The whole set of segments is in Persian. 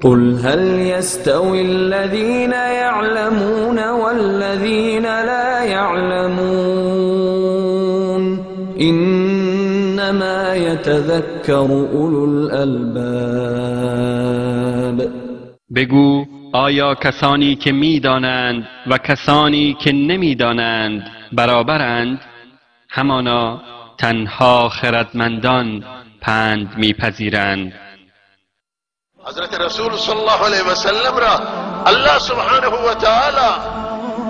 قل هل يستوي الذين يعلمون والذين لا يعلمون إنما يتذكر أولو الألباب. بگو آیا کسانی که می‌دانند و کسانی که نمی‌دانند برابرند؟ همانا تنها خردمندان پند می‌پذیرند. حضرت رسول صلی الله علیه و سلم را الله سبحانه و تعالی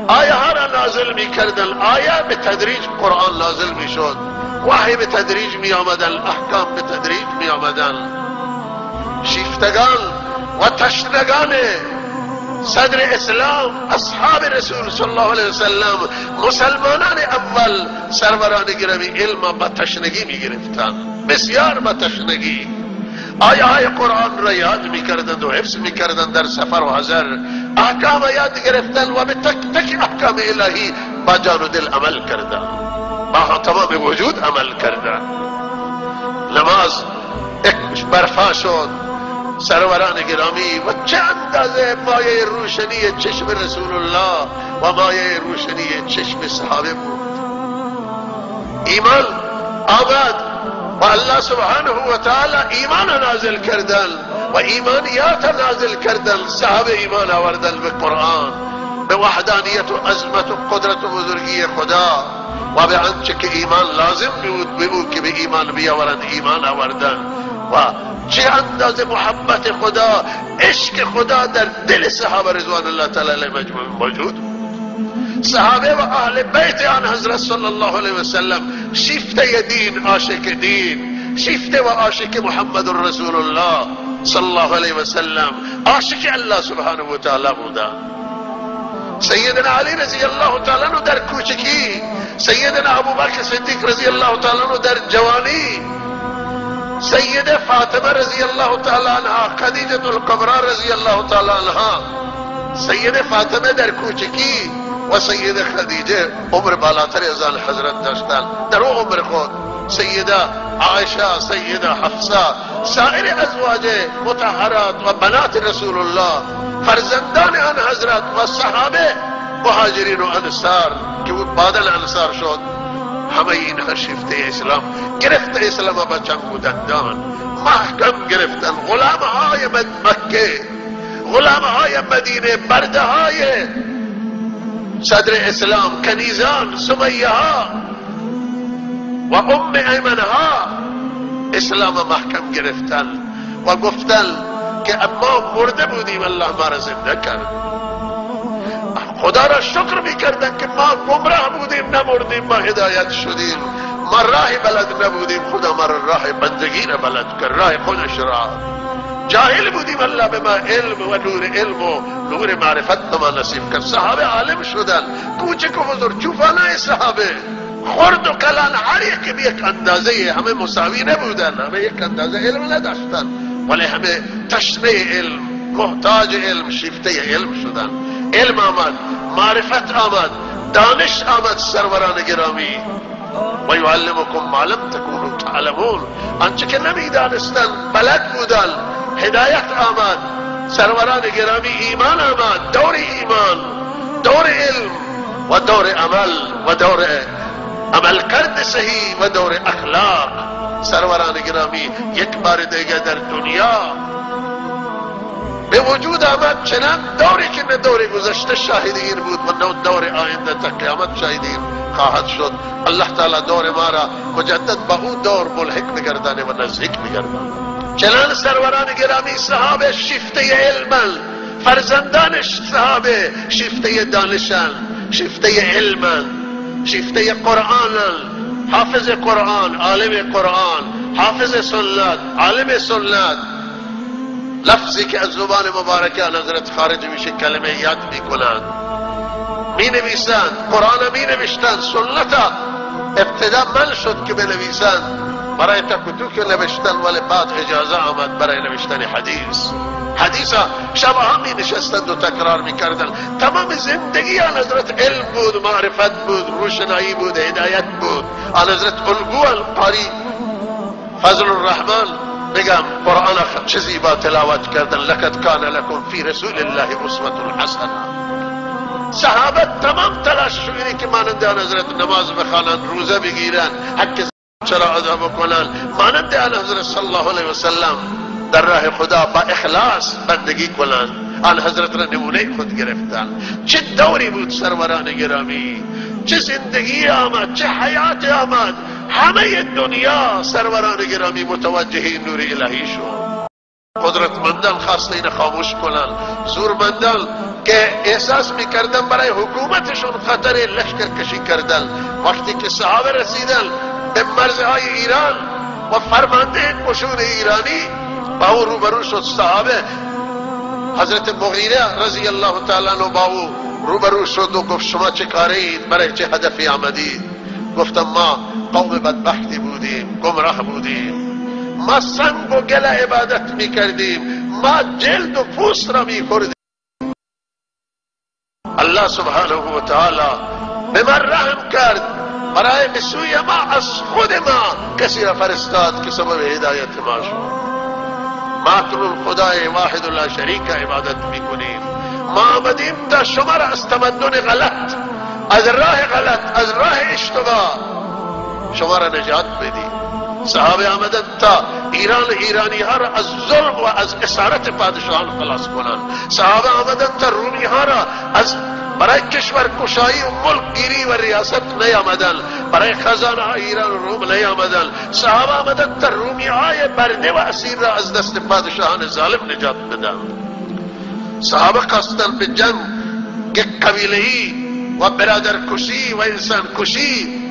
آیه ها را نازل می کردن. آیه به تدریج قرآن نازل می شد، وحی به تدریج می آمدن، احکام به تدریج می آمدن. شیفتگان و تشنگان صدر اسلام اصحاب رسول صلی الله علیه و سلم، مسلمانان اول سروران گرامی، علم با تشنگی می گرفتن، بسیار با تشنگی. آیه های قرآن را یاد می کردند و حفظ می کردند، در سفر و حضر احکام یاد گرفتن و به تک تک احکام الهی با جان و دل عمل کردند، با تمام وجود عمل کردند. نماز یک برپا شد، سروران گرامی و چه اندازه مایه روشنی چشم رسول الله و مایه روشنی چشم صحابه بود. ایمان آمد و الله سبحانه و تعالی ایمان نازل کردن و ایمانیات نازل کردن. صحابه ایمان آوردن به قرآن، به وحدانیت و عظمت و قدرت و بزرگی خدا و به آنچه که ایمان لازم بود به او که به ایمان بیاورند ایمان آوردن. و چه اندازه محبت خدا، عشق خدا در دل صحابه رضوان الله تعالی علیهم اجمعین موجود. صحابه و اهل بیت آن حضرت صلی الله علیه و سلم شیفته دین، عاشق دین، شیفته و عاشق محمد رسول الله صلی الله علیه و سلم، عاشق الله سبحانه و تعالی بودند. سیدنا علی رضی الله تعالی عنہ در کوچکی، سیدنا ابوبکر صدیق رضی الله تعالی عنہ در جوانی، سیده فاطمه رضی الله تعالی عنها، خدیجه الکبری رضی الله تعالی عنها. سیده فاطمه در کوچکی و سیده خدیجه عمر بالاتر از آن حضرت داشتند. در او عمر خود سیده عایشه، سیده حفصه، سایر ازواج مطهرات و بنات رسول الله، فرزندان آن حضرت و صحابه مهاجرین و انصار که بعد انصار شد، همه اینها شیفته اسلام گرفته، اسلام با چنگ و دندان محکم گرفتن. غلام های مکه، غلام های مدینه، برده های صدر اسلام، کنیزان، سمیه ها و ام ایمن ها اسلام محکم گرفتن و گفتن که اما مرده بودیم الله ما را زنده کرد. خدا را شکر میکردن که ما گمراه بودیم نمردیم، ما هدایت شدیم، ما راه بلد نبودیم، خدا ما راه بندگی را بلد کرد، راه خودش را. جاهل بودیم، الله به ما علم و نور علم و نور معرفت ما نصیب کرد. صحابه عالم شدن، کوچک و بزرگ، جوانای صحابه، خرد و کلان، هر یک به یک اندازه، همه مساوی نبودن، همه یک اندازه علم نداشتن، ولی همه تشنه علم، محتاج علم، شیفته علم شدن. علم آمد، معرفت آمد، دانش آمد سروران گرامی. و یعلمکم ما لم تکونوا تعلمون، آنچه که نمیدانستند بلد بودن. هدایت آمد سروران گرامی، ایمان آمد، دور ایمان، دور علم و دور عمل و دور عمل کرد صحیح و دور اخلاق. سروران گرامی یک بار دیگه در دنیا به وجود آمد، چنان دوری که نه دور گذشته شاهدین بود و نه دور آینده تا قیامت شاهدین خواهد شد. الله تعالی دور ما را مجدد با او دور ملحق بگردانه و نزدیک بگردانه. چنان سروران گرامی صحابه شیفته علمن، فرزندان صحابه شیفته دانشن، شیفته علمن، شیفته قرآنن، حافظ قرآن، عالم قرآن، حافظ سنت، عالم سنت. لفظی که از زبان مبارکه حضرت خارج میشه کلمه یاد میکنند، می نویسند، قرآن می نوشتند، سنت ابتدا من شد که بنویسند برای تکتو که نوشتن، ولی بعد اجازه آمد برای نوشتن حدیث. حدیثا شبها می نشستند و تکرار می کردن. تمام زندگی حضرت علم بود، معرفت بود، روشنایی بود، هدایت بود آن حضرت الگو القاری فضل الرحمن بگم قرآن چه زیبا تلاوت کردن. لقد کان لکم فی رسول الله اسوة حسنه. صحابه تمام تلاش شدن که مانند آن حضرت نماز بخوانند، روزه بگیرن، حق چرا ادا بکنن، مانند آن حضرت صلی الله علیه وسلم در راه خدا با اخلاص بندگی کنند. آن حضرت را نمونه خود گرفتن. چه دوری بود سروران گرامی، چه زندگی آمد، چه حیات آمد. همه دنیا سروران گرامی متوجه نور الهی شد. قدرتمندان خواست این خاموش کنن، زورمندان که احساس میکردن برای حکومتشون خطر لشکر کشی کردن. وقتی که صحابه رسیدن به مرزهای ایران و فرمانده قشون ایرانی با او روبرو شد، صحابه حضرت مغیره رضی الله تعالی عنه با او روبرو شد و گفت شما چه کاره اید، برای چه هدفی آمدید؟ گفتم ما قوم بدبختی بودیم، گمراه بودیم، ما سنگ و گل عبادت می کردیم، ما جلد و پوست را می خوردیم. الله سبحانه و تعالی به من رحم کرد، برای بسوی ما از خود ما کسی را فرستاد که سبب هدایت ما شد. ما تو خدای واحد لا شریک عبادت می کنیم. ما آمدیم تا شما را از تمدن غلط، از راه غلط، از راه اشتباه شما را نجات بدیم. صحابه آمدن تا ایرانی ها را از ظلم و از اسارت پادشاهان خلاص کنند. صحابه آمدن تا رومی ها را از برای کشور کشایی و ملک گیری و ریاست نیامدن، برای خزانه های ایران و روم نیامدن. صحابه آمدن تا رومی های برده و اسیر را از دست پادشاهان ظالم نجات بدن. صحابه خواستن به جنگ قبیله‌ای و برادر کشی و انسان کشی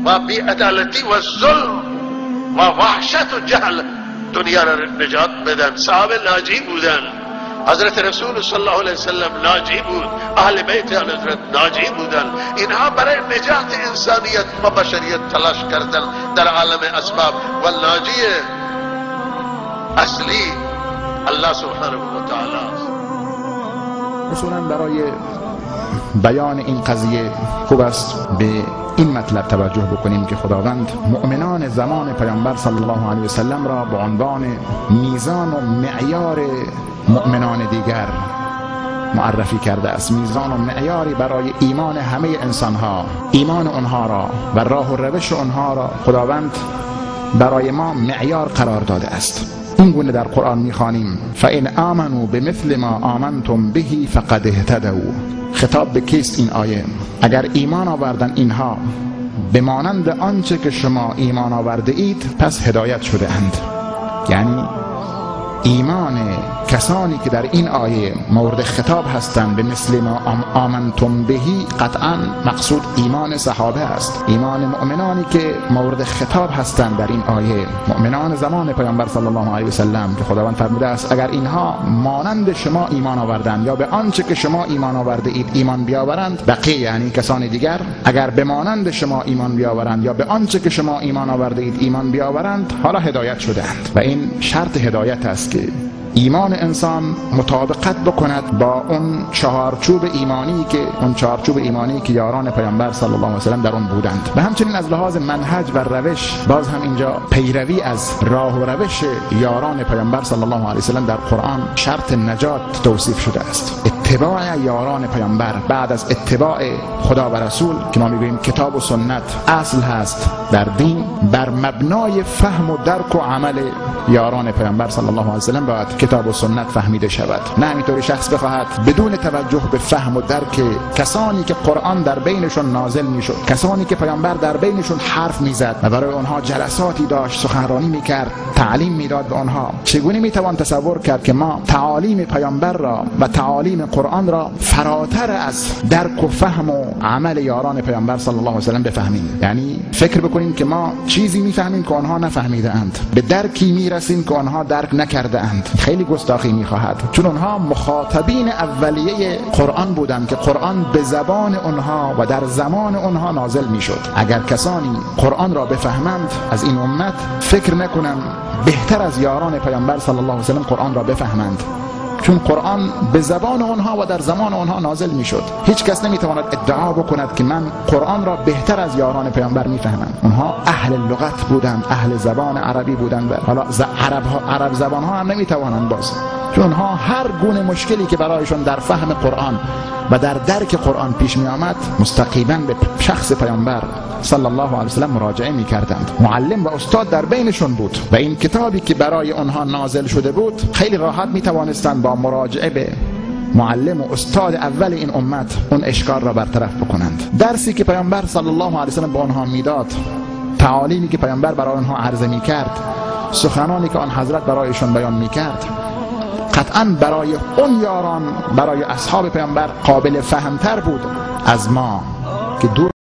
و بی‌عدالتی و ظلم و وحشت و جهل دنیا را نجات بدن. صحابه ناجی بودن. حضرت رسول صلی الله علیه وسلم ناجی بود، اهل بیت حضرت ناجی بودن. اینها برای نجات انسانیت و بشریت تلاش کردن در عالم اسباب و ناجی اصلی الله سبحانه و تعالی است. اصولا برای بیان این قضیه خوب است به این مطلب توجه بکنیم که خداوند مؤمنان زمان پیامبر صلی الله علیه وسلم را به عنوان میزان و معیار مؤمنان دیگر معرفی کرده است. میزان و معیاری برای ایمان همه انسانها، ایمان آنها را و راه و روش آنها را خداوند برای ما معیار قرار داده است. این گونه در قرآن میخوانیم فَإِنْ آمَنُوا بِمِثْلِ مَا آمَنْتُمْ بِهِ فَقَدْ اهْتَدَوْا. خطاب به کیست این آیه؟ اگر ایمان آوردن اینها به مانند آنچه که شما ایمان آورده اید پس هدایت شده اند. یعنی ایمان کسانی که در این آیه مورد خطاب هستند به مثل ما آمنتم بهی، قطعا مقصود ایمان صحابه است. ایمان مؤمنانی که مورد خطاب هستند در این آیه مؤمنان زمان پیامبر صلی الله علیه وسلم که خداوند فرموده است اگر اینها مانند شما ایمان آوردند یا به آنچه که شما ایمان آورده اید ایمان بیاورند، بقیه یعنی کسان دیگر اگر به مانند شما ایمان بیاورند یا به آنچه که شما ایمان آورده اید ایمان بیاورند حالا هدایت شده‌اند. و این شرط هدایت است که ایمان انسان مطابقت بکند با اون چهارچوب ایمانی که یاران پیامبر صلی الله علیه و سلم در اون بودند. و همچنین از لحاظ منهج و روش باز هم اینجا پیروی از راه و روش یاران پیامبر صلی الله علیه و سلم در قرآن شرط نجات توصیف شده است. اتباع یاران پیامبر بعد از اتباع خدا و رسول که ما میگوییم کتاب و سنت اصل هست در دین، بر مبنای فهم و درک و عمل یاران پیامبر صلی الله علیه و سلم باید کتاب و سنت فهمیده شود. نه همینطوری شخص بخواهد بدون توجه به فهم و درک کسانی که قرآن در بینشون نازل میشد، کسانی که پیامبر در بینشون حرف میزد و برای آنها جلساتی داشت، سخنرانی میکرد، تعلیم میداد به آنها، چگونه میتوان تصور کرد که ما تعالیم پیامبر را و تعالیم قرآن را فراتر از درک و فهم و عمل یاران پیامبر صلی الله علیه و سلم بفهمیم؟ یعنی فکر بکنیم که ما چیزی میفهمیم که آنها نفهمیده اند، به درکی میرسیم که آنها درک نکرده اند. خیلی گستاخی میخواهد، چون آنها مخاطبین اولیه قرآن بودند که قرآن به زبان آنها و در زمان آنها نازل میشد. اگر کسانی قرآن را بفهمند از این امت، فکر نکنم بهتر از یاران پیامبر صلی الله علیه و سلم قرآن را بفهمند. چون قرآن به زبان اونها و در زمان اونها نازل میشد. هیچ کس نمیتواند ادعا بکند که من قرآن را بهتر از یاران پیامبر میفهمم. اونها اهل لغت بودند، اهل زبان عربی بودند. حالا عرب زبان ها هم نمیتوانند باز، چون اونها هر گونه مشکلی که برایشون در فهم قرآن و در درک قرآن پیش می آمد مستقیما به شخص پیامبر صلی الله علیه وسلم مراجعه می کردند. معلم و استاد در بینشون بود و این کتابی که برای آنها نازل شده بود خیلی راحت می توانستند با مراجعه به معلم و استاد اول این امت اون اشکال را برطرف بکنند. درسی که پیامبر صلی الله علیه وسلم به آنها میداد، تعالیمی که پیامبر برای آنها عرضه می کرد، سخنانی که آن حضرت برایشون بیان می کرد، قطعاً برای اون یاران، برای اصحاب پیامبر قابل فهمتر بود از ما که دور